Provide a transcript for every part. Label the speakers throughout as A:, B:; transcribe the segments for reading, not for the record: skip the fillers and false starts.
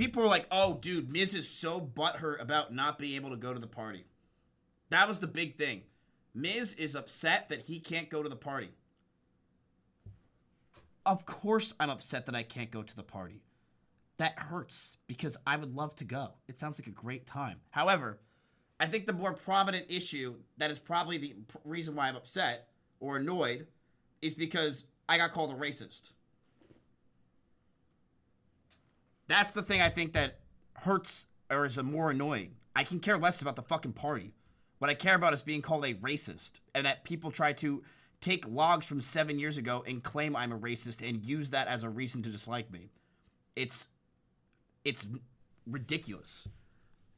A: people were like, oh, dude, Miz is so butthurt about not being able to go to the party. That was the big thing. Miz is upset that he can't go to the party. Of course I'm upset that I can't go to the party. That hurts because I would love to go. It sounds like a great time. However, I think the more prominent issue that is probably the reason why I'm upset or annoyed is because I got called a racist. That's the thing I think that hurts or is more annoying. I can care less about the fucking party. What I care about is being called a racist and that people try to take logs from 7 years ago and claim I'm a racist and use that as a reason to dislike me. It's ridiculous.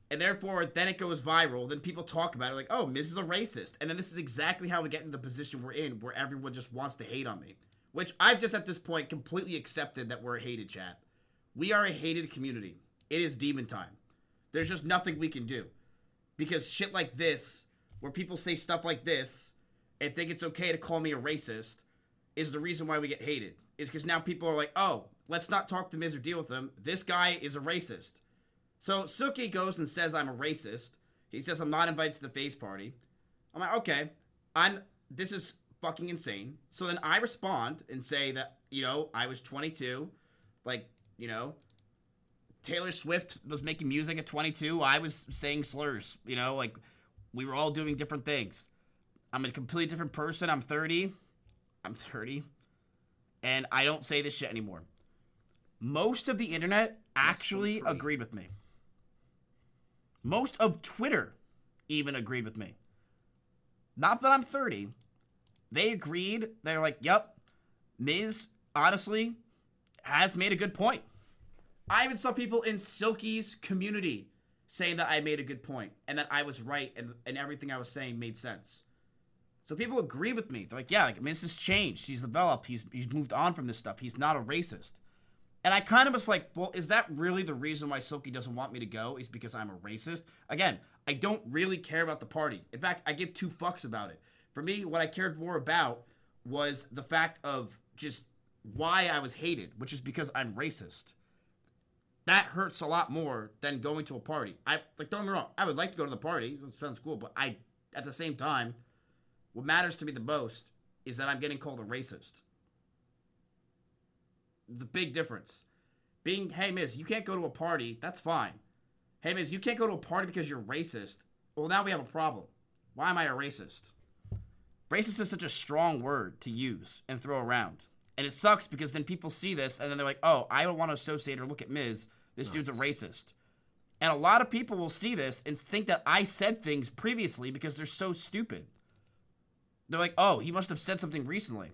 A: And therefore, then it goes viral. Then people talk about it like, oh, Miz is a racist. And then this is exactly how we get in the position we're in, where everyone just wants to hate on me. Which I've just at this point completely accepted that we're a hated chat. We are a hated community. It is demon time. There's just nothing we can do. Because shit like this, where people say stuff like this, and think it's okay to call me a racist, is the reason why we get hated. Is because now people are like, oh, let's not talk to Miz or deal with him. This guy is a racist. So Silky goes and says I'm a racist. He says I'm not invited to the Faze party. I'm like, okay, this is fucking insane. So then I respond and say that, I was 22. Like, Taylor Swift was making music at 22. I was saying slurs, like we were all doing different things. I'm a completely different person. I'm 30. And I don't say this shit anymore. Most of the internet actually agreed with me. Most of Twitter even agreed with me. Not that I'm 30. They agreed. They're like, yep, Miz, honestly, has made a good point. I even saw people in Silky's community saying that I made a good point and that I was right and everything I was saying made sense. So people agree with me. They're like, yeah, Miz has changed. He's developed. He's moved on from this stuff. He's not a racist. And I kind of was like, well, is that really the reason why Silky doesn't want me to go? Is because I'm a racist? Again, I don't really care about the party. In fact, I give two fucks about it. For me, what I cared more about was the fact of just why I was hated, which is because I'm racist. That hurts a lot more than going to a party. Don't get me wrong, I would like to go to the party. It sounds cool, but at the same time, what matters to me the most is that I'm getting called a racist. It's a big difference. Hey, Miz, you can't go to a party. That's fine. Hey, Miz, you can't go to a party because you're racist. Well, now we have a problem. Why am I a racist? Racist is such a strong word to use and throw around. And it sucks because then people see this and then they're like, oh, I don't want to associate or look at Miz. This dude's a racist. And a lot of people will see this and think that I said things previously because they're so stupid. They're like, oh, he must have said something recently.